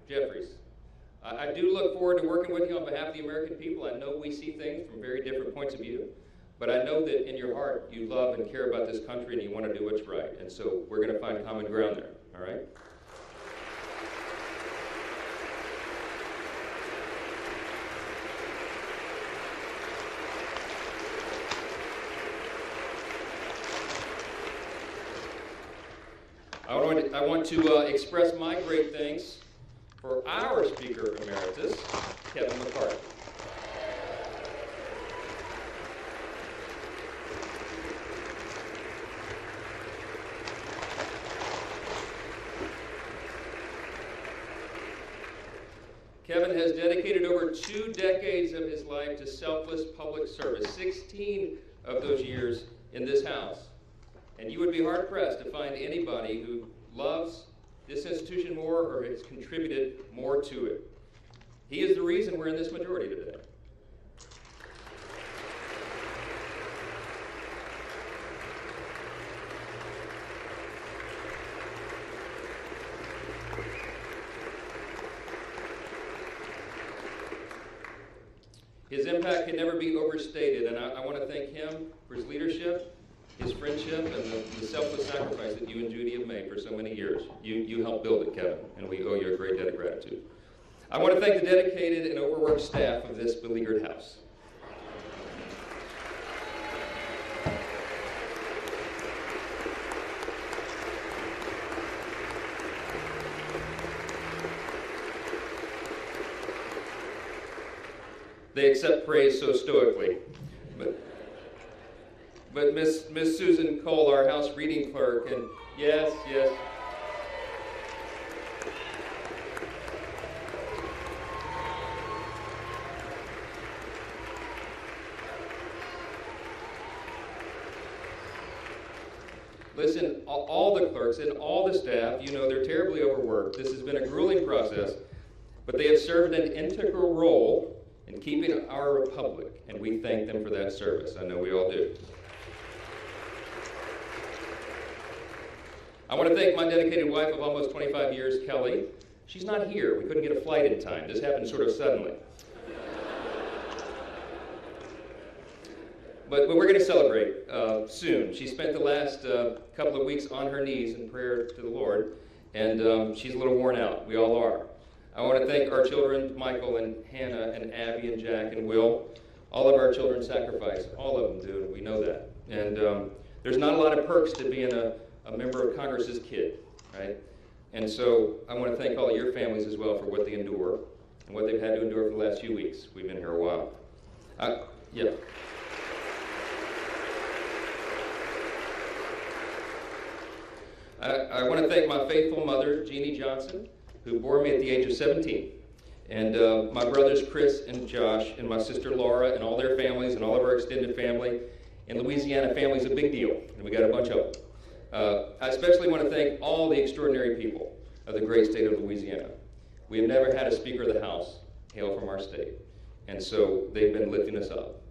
Jeffries. I do look forward to working with you on behalf of the American people. I know we see things from very different points of view, but I know that in your heart you love and care about this country and you want to do what's right. And so we're going to find common ground there, all right? I want to express my great thanks for our Speaker Emeritus, Kevin McCarthy. Kevin has dedicated over 2 decades of his life to selfless public service, 16 of those years in this House. And you would be hard-pressed to find anybody who loves this institution more or has contributed more to it. He is the reason we're in this majority today. His impact can never be overstated, and I want to thank him for his leadership, his friendship, and the selfless sacrifice that you and Judy have made for so many years. You helped build it, Kevin, and we owe you a great debt of gratitude. I want to thank the dedicated and overworked staff of this beleaguered House. They accept praise so stoically. But Miss Susan Cole, our House reading clerk, and yes. Listen, all the clerks and all the staff, you know they're terribly overworked. This has been a grueling process, but they have served an integral role in keeping our republic, and we thank them for that service. I know we all do. I want to thank my dedicated wife of almost 25 years, Kelly. She's not here. We couldn't get a flight in time. This happened sort of suddenly. But we're going to celebrate soon. She spent the last couple of weeks on her knees in prayer to the Lord, and she's a little worn out. We all are. I want to thank our children, Michael and Hannah and Abby and Jack and Will. All of our children sacrifice. All of them do. We know that. And there's not a lot of perks to being a member of Congress's kid, right? And so I want to thank all of your families as well for what they endure and what they've had to endure for the last few weeks. We've been here a while. Yeah. I want to thank my faithful mother, Jeannie Johnson, who bore me at the age of 17. And my brothers, Chris and Josh, and my sister, Laura, and all their families, and all of our extended family. In Louisiana, family's a big deal, and we got a bunch of them. I especially want to thank all the extraordinary people of the great state of Louisiana. We have never had a Speaker of the House hail from our state, and so they've been lifting us up.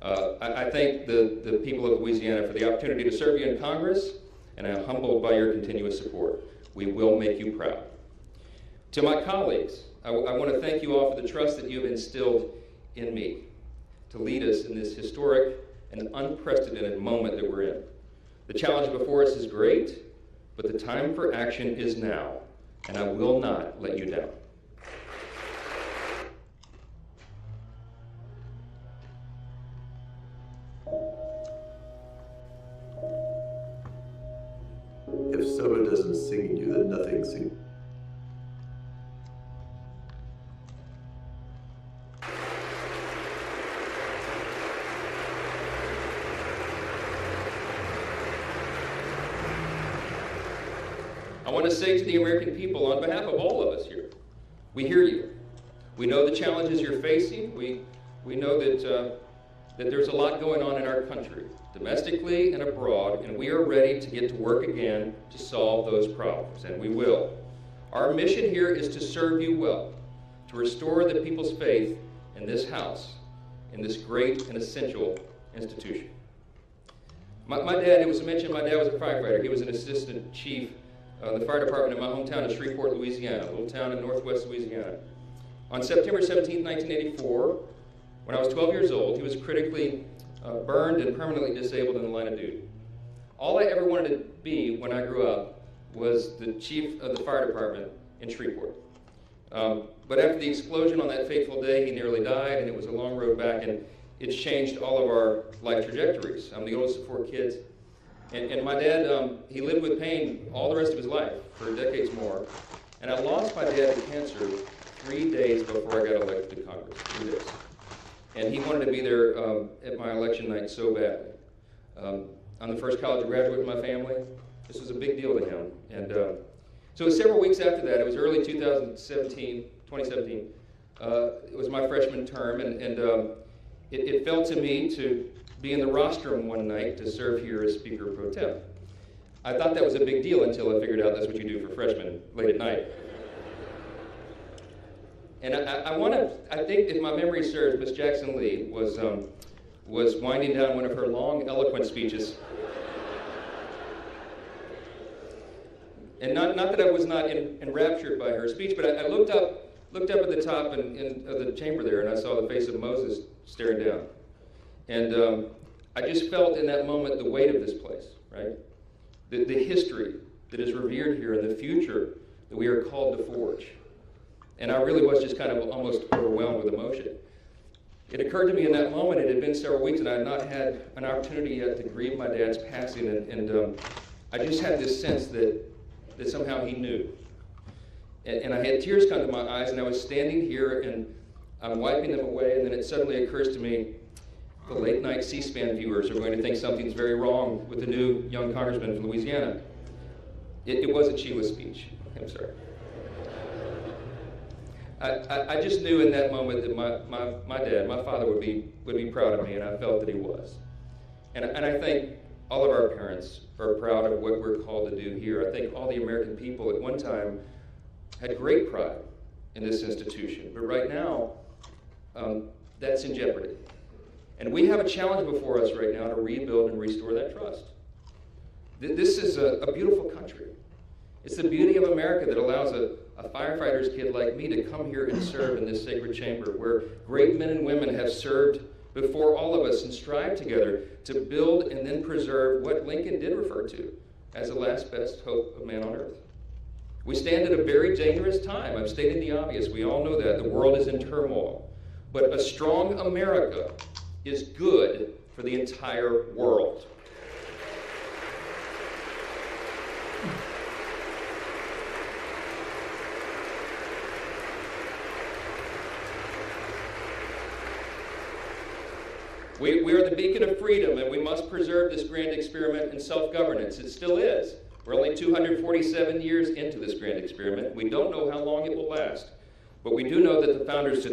I thank the people of Louisiana for the opportunity to serve you in Congress, and I'm humbled by your continuous support. We will make you proud. To my colleagues, I want to thank you all for the trust that you have instilled in me to lead us in this historic and unprecedented moment that we're in. The challenge before us is great, but the time for action is now, and I will not let you down. If someone doesn't sing in you, then nothing sings. I want to say to the American people, on behalf of all of us here, we hear you. We know the challenges you're facing. We know that there's a lot going on in our country, domestically and abroad, and we are ready to get to work again to solve those problems, and we will. Our mission here is to serve you well, to restore the people's faith in this House, in this great and essential institution. My dad, it was mentioned, my dad was a firefighter. He was an assistant chief the fire department in my hometown of Shreveport, Louisiana, a little town in northwest Louisiana. On September 17, 1984, when I was 12 years old, he was critically burned and permanently disabled in the line of duty. All I ever wanted to be when I grew up was the chief of the fire department in Shreveport. But after the explosion on that fateful day, he nearly died, and it was a long road back, and it's changed all of our life trajectories. I'm the oldest of 4 kids, and my dad, he lived with pain all the rest of his life, for decades more, and I lost my dad to cancer 3 days before I got elected to Congress, 3 days. And he wanted to be there at my election night so badly. I'm the first college graduate in my family. This was a big deal to him. And so it was several weeks after that. It was early 2017. It was my freshman term, and it fell to me to be in the rostrum one night to serve here as Speaker Pro Tem. I thought that was a big deal until I figured out that's what you do for freshmen late at night. And I think if my memory serves, Miss Jackson Lee was winding down one of her long, eloquent speeches. And not that I was not enraptured by her speech, but I looked up at the top of the chamber there, and I saw the face of Moses staring down. And I just felt in that moment the weight of this place, right? The history that is revered here and the future that we are called to forge. And I really was just kind of almost overwhelmed with emotion. It occurred to me in that moment, it had been several weeks, and I had not had an opportunity yet to grieve my dad's passing, and I just had this sense that somehow he knew. And I had tears come to my eyes, and I was standing here, and I'm wiping them away, and then it suddenly occurs to me, the late night C-SPAN viewers are going to think something's very wrong with the new young congressman from Louisiana. It wasn't Sheila's speech. I'm sorry. I just knew in that moment that my dad, my father, would be proud of me, and I felt that he was. And I think all of our parents are proud of what we're called to do here. I think all the American people at one time had great pride in this institution, but right now, that's in jeopardy. And we have a challenge before us right now to rebuild and restore that trust. This is a beautiful country. It's the beauty of America that allows a firefighter's kid like me to come here and serve in this sacred chamber where great men and women have served before all of us and strive together to build and then preserve what Lincoln did refer to as the last best hope of man on earth. We stand at a very dangerous time. I've stated the obvious. We all know that. The world is in turmoil. But a strong America is good for the entire world. We are the beacon of freedom, and we must preserve this grand experiment in self-governance. It still is. We're only 247 years into this grand experiment. We don't know how long it will last, but we do know that the founders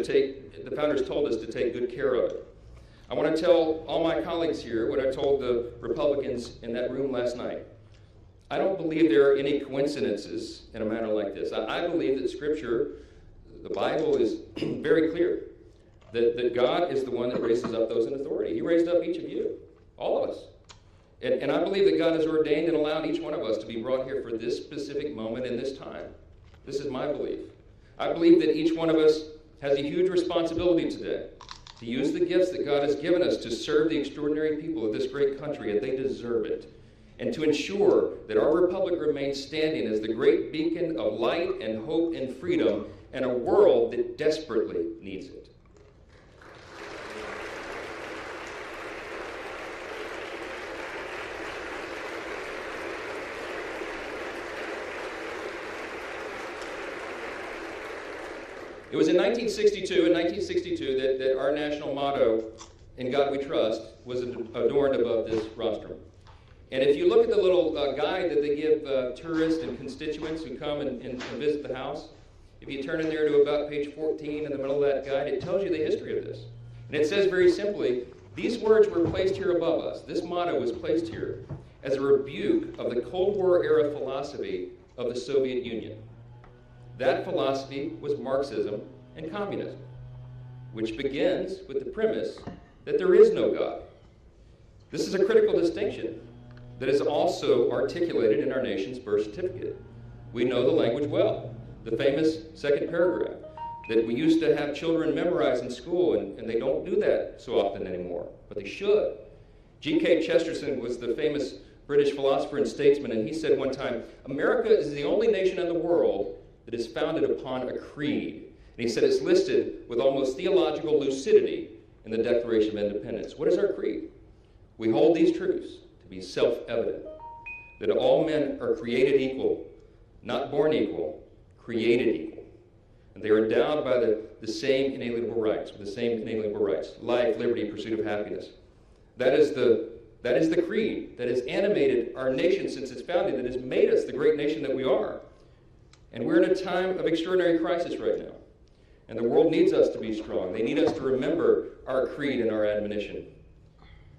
told us to take good care of it. I want to tell all my colleagues here what I told the Republicans in that room last night. I don't believe there are any coincidences in a matter like this. I believe that Scripture, the Bible, is very clear. That God is the one that raises up those in authority. He raised up each of you, all of us. And I believe that God has ordained and allowed each one of us to be brought here for this specific moment in this time. This is my belief. I believe that each one of us has a huge responsibility today to use the gifts that God has given us to serve the extraordinary people of this great country, and they deserve it. And to ensure that our republic remains standing as the great beacon of light and hope and freedom in a world that desperately needs it. It was in 1962 that our national motto, "In God We Trust," was adorned above this rostrum. And if you look at the little guide that they give tourists and constituents who come and visit the house, if you turn in there to about page 14 in the middle of that guide, it tells you the history of this. And it says very simply, these words were placed here above us. This motto was placed here as a rebuke of the Cold War era philosophy of the Soviet Union. That philosophy was Marxism and communism, which begins with the premise that there is no God. This is a critical distinction that is also articulated in our nation's birth certificate. We know the language well. The famous second paragraph that we used to have children memorize in school, and they don't do that so often anymore, but they should. G.K. Chesterton was the famous British philosopher and statesman, and he said one time, America is the only nation in the world that is founded upon a creed. And he said it's listed with almost theological lucidity in the Declaration of Independence. What is our creed? We hold these truths to be self-evident, that all men are created equal, not born equal, created equal. And they are endowed by the same inalienable rights, life, liberty, pursuit of happiness. That is the creed that has animated our nation since its founding, that has made us the great nation that we are. And we're in a time of extraordinary crisis right now. And the world needs us to be strong. They need us to remember our creed and our admonition.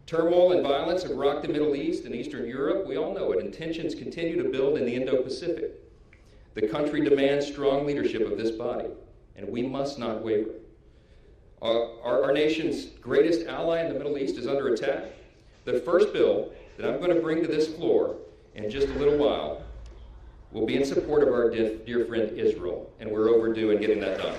Turmoil and violence have rocked the Middle East and Eastern Europe. We all know it. And tensions continue to build in the Indo-Pacific. The country demands strong leadership of this body, and we must not waver. Our nation's greatest ally in the Middle East is under attack. The first bill that I'm going to bring to this floor in just a little while will be in support of our dear friend Israel, and we're overdue in getting that done.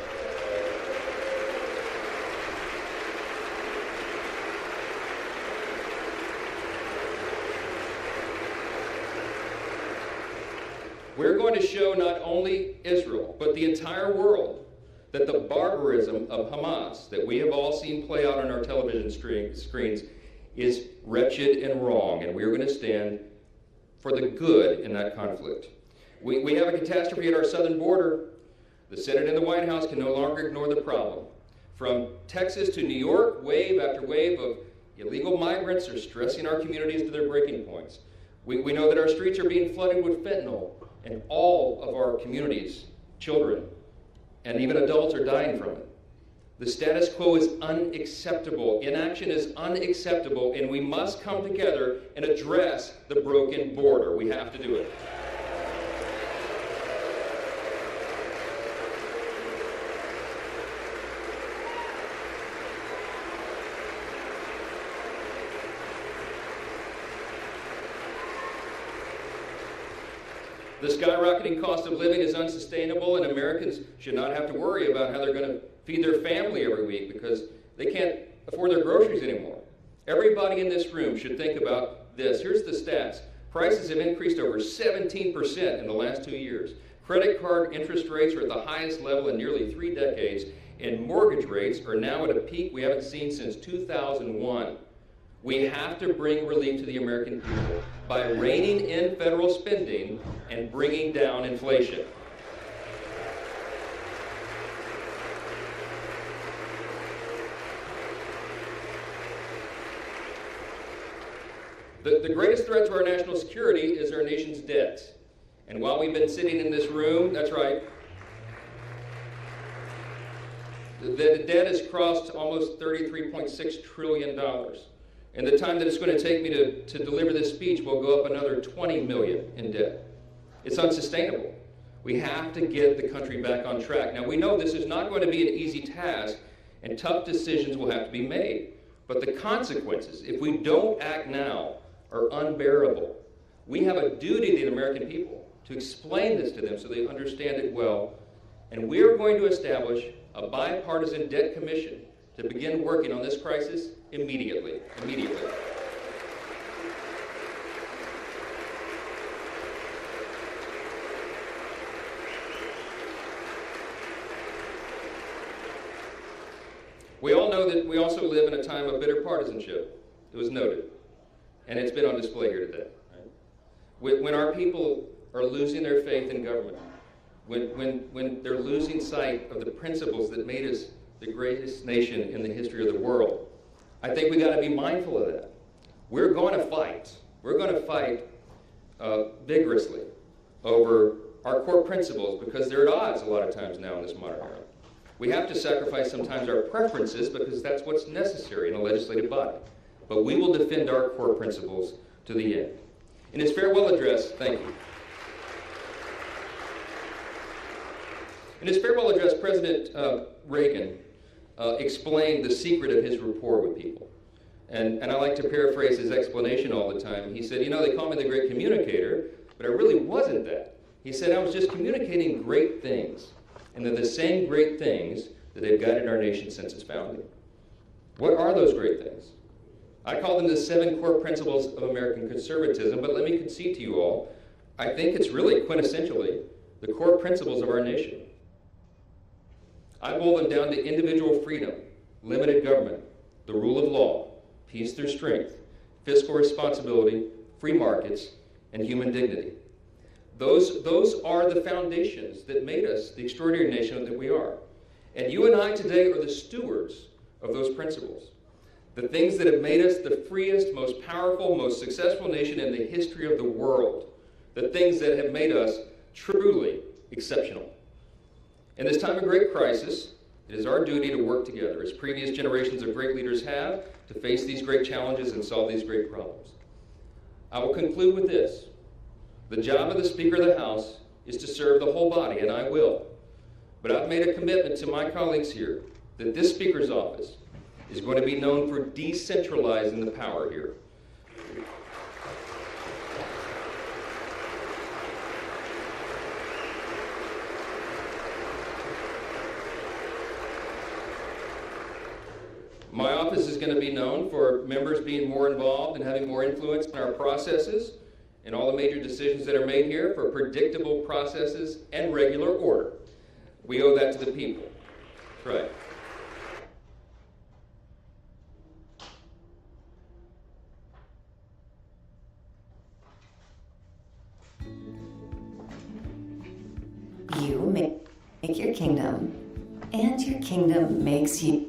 We're going to show not only Israel, but the entire world that the barbarism of Hamas that we have all seen play out on our television screens is wretched and wrong, and we're going to stand for the good in that conflict. We have a catastrophe at our southern border. The Senate and the White House can no longer ignore the problem. From Texas to New York, wave after wave of illegal migrants are stressing our communities to their breaking points. We know that our streets are being flooded with fentanyl, and all of our communities, children, and even adults are dying from it. The status quo is unacceptable. Inaction is unacceptable, and we must come together and address the broken border. We have to do it. The skyrocketing cost of living is unsustainable, and Americans should not have to worry about how they're going to feed their family every week because they can't afford their groceries anymore. Everybody in this room should think about this. Here's the stats. Prices have increased over 17% in the last 2 years. Credit card interest rates are at the highest level in nearly 3 decades, and mortgage rates are now at a peak we haven't seen since 2001. We have to bring relief to the American people by reining in federal spending and bringing down inflation. The greatest threat to our national security is our nation's debt. And while we've been sitting in this room, that's right, the debt has crossed almost $33.6 trillion. And the time that it's going to take me to deliver this speech will go up another $20 million in debt. It's unsustainable. We have to get the country back on track. Now, we know this is not going to be an easy task, and tough decisions will have to be made. But the consequences, if we don't act now, are unbearable. We have a duty to the American people to explain this to them so they understand it well. And we're going to establish a bipartisan debt commission to begin working on this crisis immediately. We all know that we also live in a time of bitter partisanship. It was noted. And it's been on display here today. Right? When our people are losing their faith in government, when they're losing sight of the principles that made us the greatest nation in the history of the world, I think we got to be mindful of that. We're going to fight. We're going to fight vigorously over our core principles because they're at odds a lot of times now in this modern era. We have to sacrifice sometimes our preferences because that's what's necessary in a legislative body. But we will defend our core principles to the end. In his farewell address, thank you. In his farewell address, President Reagan explained the secret of his rapport with people. And I like to paraphrase his explanation all the time. He said, you know, they call me the great communicator, but I really wasn't that. He said, I was just communicating great things, and they're the same great things that have guided our nation since its founding. What are those great things? I call them the 7 core principles of American conservatism, but let me concede to you all, I think it's really quintessentially the core principles of our nation. I boil them down to individual freedom, limited government, the rule of law, peace through strength, fiscal responsibility, free markets, and human dignity. Those are the foundations that made us the extraordinary nation that we are. And you and I today are the stewards of those principles. The things that have made us the freest, most powerful, most successful nation in the history of the world. The things that have made us truly exceptional. In this time of great crisis, it is our duty to work together, as previous generations of great leaders have, to face these great challenges and solve these great problems. I will conclude with this. The job of the Speaker of the House is to serve the whole body, and I will. But I've made a commitment to my colleagues here that this Speaker's office is going to be known for decentralizing the power here. My office is going to be known for members being more involved and having more influence in our processes and all the major decisions that are made here, for predictable processes and regular order. We owe that to the people. That's right. You make your kingdom, and your kingdom makes you.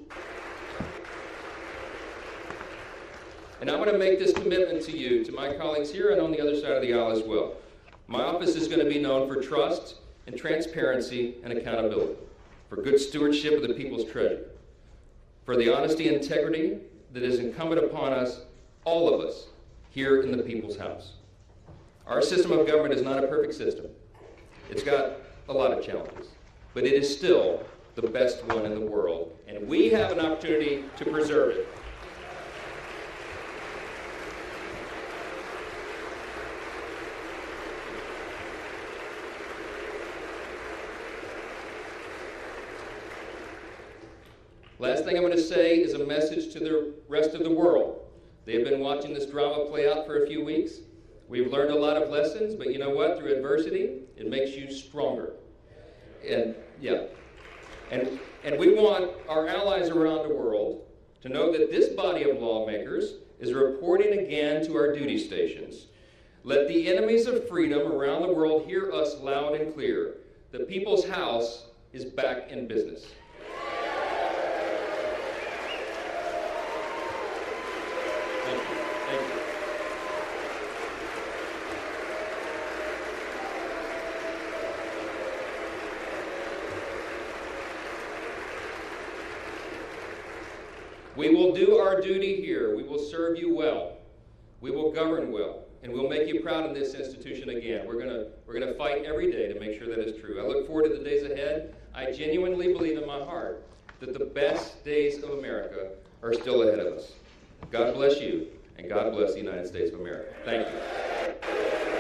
And I'm going to make this commitment to you, to my colleagues here and on the other side of the aisle as well. My office is going to be known for trust and transparency and accountability, for good stewardship of the people's treasure, for the honesty and integrity that is incumbent upon us, all of us, here in the people's house. Our system of government is not a perfect system. It's got a lot of challenges, but it is still the best one in the world, and we have an opportunity to preserve it. Last thing I'm going to say is a message to the rest of the world. They have been watching this drama play out for a few weeks. We've learned a lot of lessons, but you know what? Through adversity, it makes you stronger. And we want our allies around the world to know that this body of lawmakers is reporting again to our duty stations. Let the enemies of freedom around the world hear us loud and clear. The People's House is back in business. We will do our duty here. We will serve you well. We will govern well, and we'll make you proud in this institution again. We're gonna fight every day to make sure that is true. I look forward to the days ahead. I genuinely believe in my heart that the best days of America are still ahead of us. God bless you, and God bless the United States of America. Thank you.